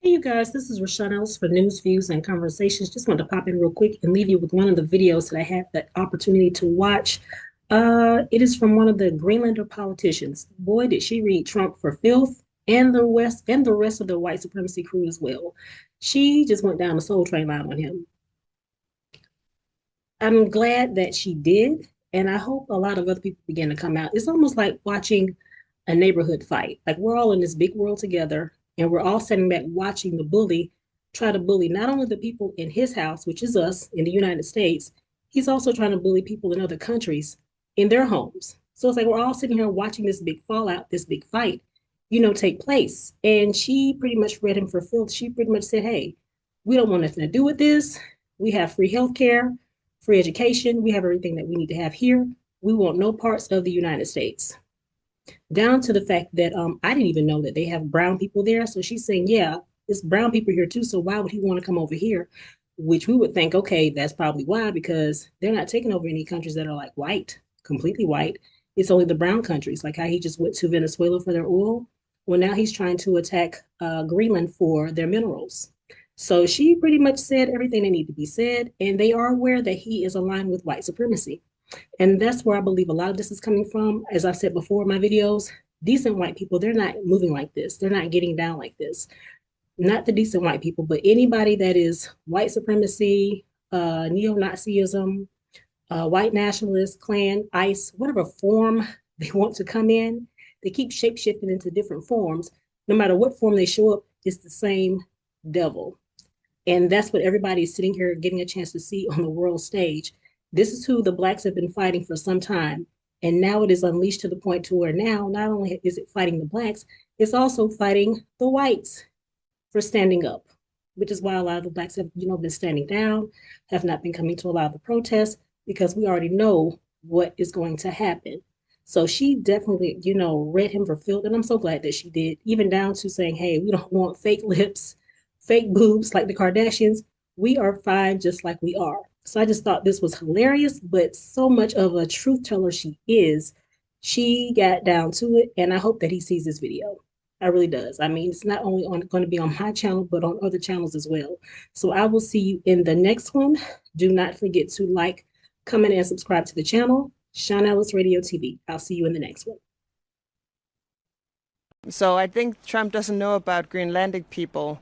Hey, you guys, this is Rashawn Ellis for News, Views, and Conversations. Just wanted to pop in real quick and leave you with one of the videos that I had the opportunity to watch. It is from one of the Greenlander politicians. Boy, did she read Trump for filth and the rest of the white supremacy crew as well. She just went down the soul train line on him. I'm glad that she did, and I hope a lot of other people begin to come out. It's almost like watching a neighborhood fight. Like we're all in this big world together, and we're all sitting back watching the bully try to bully not only the people in his house, which is us in the United States, he's also trying to bully people in other countries in their homes. So it's like we're all sitting here watching this big fallout, this big fight, take place. And she pretty much read him for filth. She pretty much said, hey, we don't want nothing to do with this. We have free healthcare, free education. We have everything that we need to have here. We want no parts of the United States. Down to the fact that I didn't even know that they have brown people there. So she's saying, yeah, it's brown people here too. So why would he want to come over here? Which we would think, okay, that's probably why, because they're not taking over any countries that are like white, completely white. It's only the brown countries, like how he just went to Venezuela for their oil. Well, now he's trying to attack Greenland for their minerals. So she pretty much said everything that needed to be said, and they are aware that he is aligned with white supremacy. And that's where I believe a lot of this is coming from. As I've said before in my videos, decent white people, they're not moving like this. They're not getting down like this. Not the decent white people, but anybody that is white supremacy, neo-Nazism, white nationalist, Klan, ICE, whatever form they want to come in, they keep shape-shifting into different forms. No matter what form they show up, it's the same devil. And that's what everybody is sitting here getting a chance to see on the world stage. This is who the blacks have been fighting for some time. And now it is unleashed to the point to where now not only is it fighting the blacks, it's also fighting the whites for standing up, which is why a lot of the blacks have, been standing down, have not been coming to a lot of the protests, because we already know what is going to happen. So she definitely, read him for filth. And I'm so glad that she did, even down to saying, hey, we don't want fake lips, fake boobs like the Kardashians. We are fine just like we are. So I just thought this was hilarious, but so much of a truth teller she is, she got down to it. And I hope that he sees this video. I really does. I mean, it's not only going to be on my channel, but on other channels as well. So I will see you in the next one. Do not forget to like, comment, and subscribe to the channel, Sean Ellis Radio TV. I'll see you in the next one. So I think Trump doesn't know about Greenlandic people.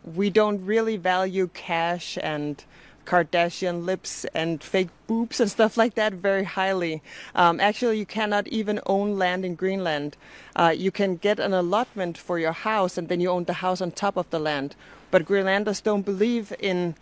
We don't really value cash and Kardashian lips and fake boobs and stuff like that very highly. Actually, you cannot even own land in Greenland. You can get an allotment for your house and then you own the house on top of the land. But Greenlanders don't believe in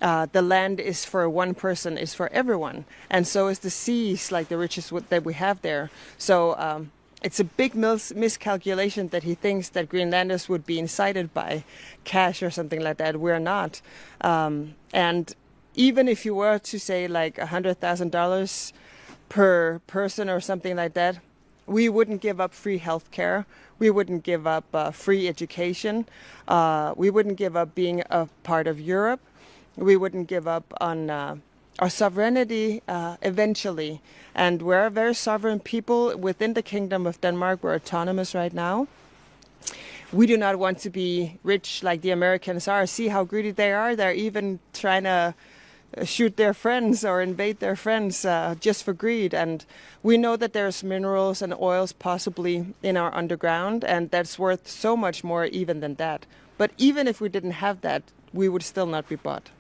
the land is for one person, is for everyone. And so is the seas, like the riches that we have there. So it's a big miscalculation that he thinks that Greenlanders would be incited by cash or something like that. We're not. And even if you were to say like $100,000 per person or something like that, we wouldn't give up free healthcare. We wouldn't give up free education. We wouldn't give up being a part of Europe. We wouldn't give up on our sovereignty eventually. And we're a very sovereign people within the Kingdom of Denmark. We're autonomous right now. We do not want to be rich like the Americans are. See how greedy they are. They're even trying to shoot their friends or invade their friends just for greed. And we know that there's minerals and oils possibly in our underground, and that's worth so much more even than that. But even if we didn't have that, we would still not be bought.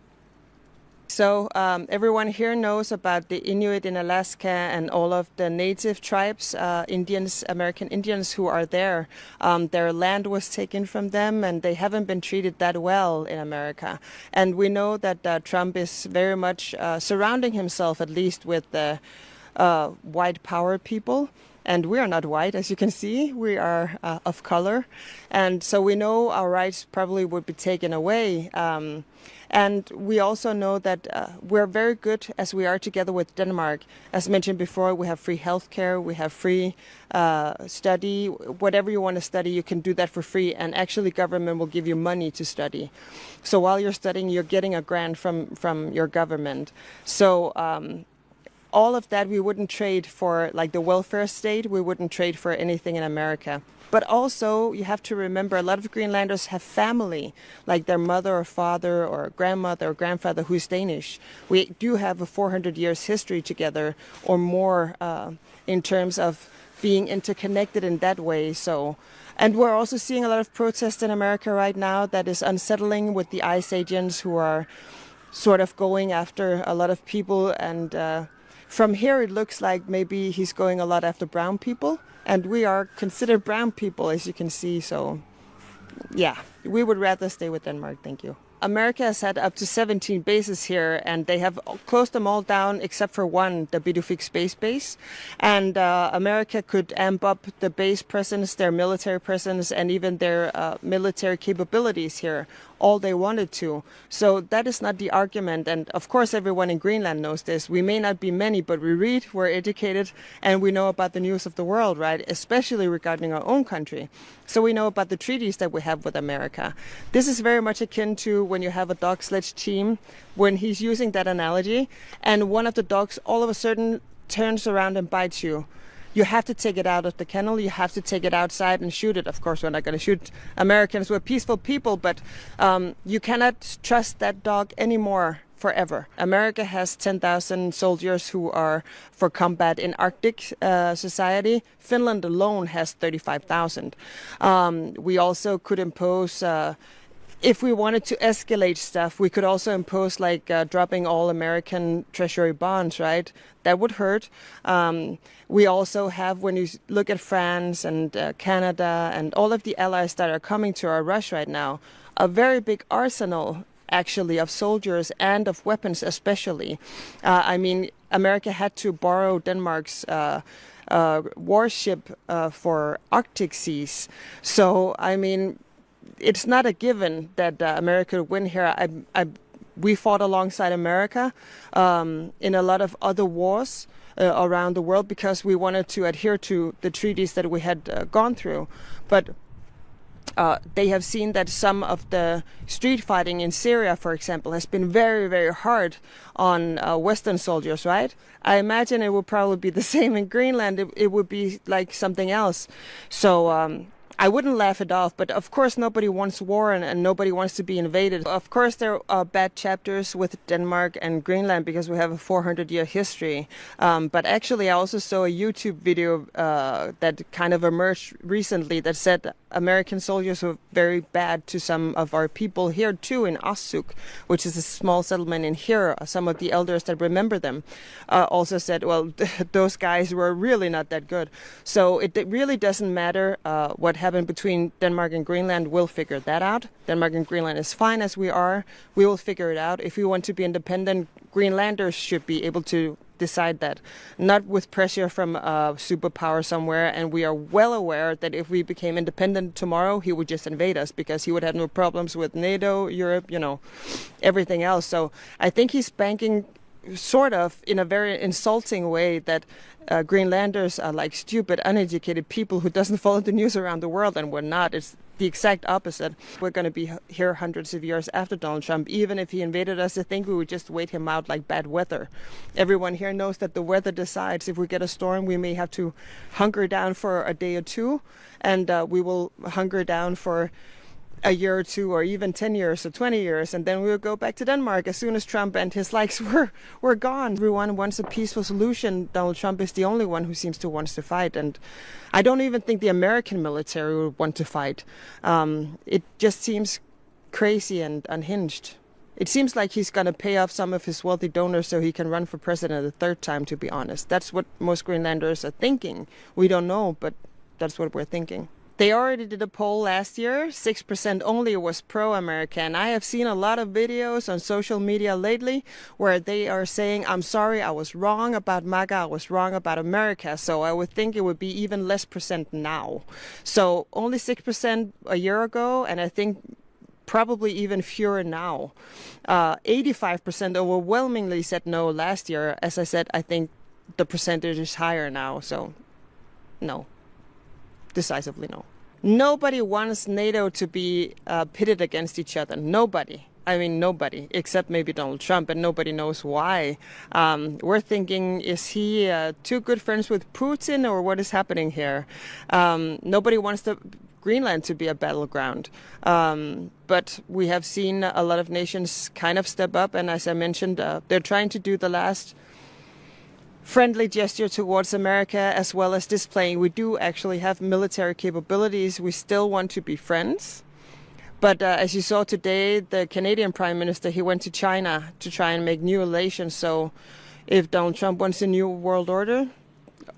So everyone here knows about the Inuit in Alaska and all of the native tribes, Indians, American Indians who are there. Their land was taken from them and they haven't been treated that well in America. And we know that Trump is very much surrounding himself, at least with the white power people. And we are not white, as you can see. We are of color. And so we know our rights probably would be taken away. And we also know that we're very good as we are together with Denmark. As mentioned before, we have free healthcare, we have free study. Whatever you want to study, you can do that for free. And actually, government will give you money to study. So while you're studying, you're getting a grant from your government. So all of that we wouldn't trade for, like the welfare state, we wouldn't trade for anything in America. But also, you have to remember, a lot of Greenlanders have family, like their mother or father or grandmother or grandfather who's Danish. We do have a 400 years history together or more in terms of being interconnected in that way. So, and we're also seeing a lot of protests in America right now that is unsettling, with the ICE agents who are sort of going after a lot of people. And from here, it looks like maybe he's going a lot after brown people. And we are considered brown people, as you can see. So, yeah, we would rather stay with Denmark. Thank you. America has had up to 17 bases here, and they have closed them all down except for one, the Bidufik Space Base. And America could amp up the base presence, their military presence, and even their military capabilities here all they wanted to. So that is not the argument. And of course, everyone in Greenland knows this. We may not be many, but we read, we're educated, and we know about the news of the world, right? Especially regarding our own country. So we know about the treaties that we have with America. This is very much akin to when you have a dog sledge team, when he's using that analogy, and one of the dogs all of a sudden turns around and bites you. You have to take it out of the kennel. You have to take it outside and shoot it. Of course, we're not going to shoot Americans. We're peaceful people, but you cannot trust that dog anymore forever. America has 10,000 soldiers who are for combat in Arctic society. Finland alone has 35,000. We also could impose... if we wanted to escalate stuff, we could also impose like dropping all American treasury bonds, right? That would hurt. We also have, when you look at France and Canada and all of the allies that are coming to our rush right now, a very big arsenal actually of soldiers and of weapons especially. I mean, America had to borrow Denmark's warship for Arctic seas. So, I mean, it's not a given that America would win here. We fought alongside America in a lot of other wars around the world because we wanted to adhere to the treaties that we had gone through. But they have seen that some of the street fighting in Syria, for example, has been very, very hard on Western soldiers, right? I imagine it will probably be the same in Greenland. It would be like something else. So I wouldn't laugh it off, but of course nobody wants war and nobody wants to be invaded. Of course there are bad chapters with Denmark and Greenland because we have a 400-year history. But actually I also saw a YouTube video that kind of emerged recently that said American soldiers were very bad to some of our people here too in Assuk, which is a small settlement in here. Some of the elders that remember them also said, well, those guys were really not that good. So it really doesn't matter what happened between Denmark and Greenland. We'll figure that out. Denmark and Greenland is fine as we are. We will figure it out. If we want to be independent, Greenlanders should be able to decide that, not with pressure from a superpower somewhere. And we are well aware that if we became independent tomorrow, he would just invade us because he would have no problems with NATO, Europe, you know, everything else. So I think he's banking sort of in a very insulting way that Greenlanders are like stupid, uneducated people who doesn't follow the news around the world, and we're not. It's the exact opposite. We're going to be here hundreds of years after Donald Trump. Even if he invaded us, I think we would just wait him out like bad weather. Everyone here knows that the weather decides. If we get a storm, we may have to hunker down for a day or two, and we will hunker down for a year or two, or even 10 years or 20 years, and then we will go back to Denmark as soon as Trump and his likes were gone. Everyone wants a peaceful solution. Donald Trump is the only one who seems to want to fight, and I don't even think the American military would want to fight. It just seems crazy and unhinged. It seems like he's going to pay off some of his wealthy donors so he can run for president a third time, to be honest. That's what most Greenlanders are thinking. We don't know, but that's what we're thinking. They already did a poll last year. 6% only was pro-American. I have seen a lot of videos on social media lately where they are saying, I'm sorry, I was wrong about MAGA, I was wrong about America. So I would think it would be even less percent now. So only 6% a year ago, and I think probably even fewer now. 85% overwhelmingly said no last year. As I said, I think the percentage is higher now. So no. Decisively no. Nobody wants NATO to be pitted against each other. Nobody. I mean, nobody except maybe Donald Trump, and nobody knows why. We're thinking, is he too good friends with Putin, or what is happening here? Nobody wants Greenland to be a battleground. But we have seen a lot of nations kind of step up, and as I mentioned, they're trying to do the last friendly gesture towards America, as well as displaying we do actually have military capabilities. We still want to be friends. But as you saw today, the Canadian Prime Minister, he went to China to try and make new relations. So if Donald Trump wants a new world order,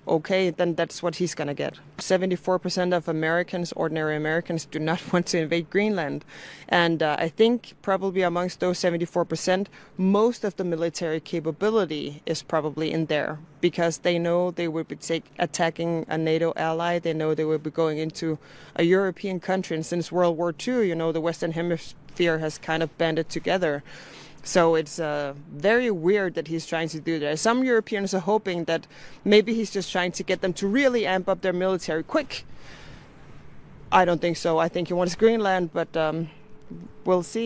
okay, then that's what he's going to get. 74% of Americans, ordinary Americans, do not want to invade Greenland. And I think probably amongst those 74%, most of the military capability is probably in there because they know they would be attacking a NATO ally. They know they would be going into a European country. And since World War II, the Western Hemisphere has kind of banded together. So it's very weird that he's trying to do that. Some Europeans are hoping that maybe he's just trying to get them to really amp up their military quick. I don't think so. I think he wants Greenland, but we'll see.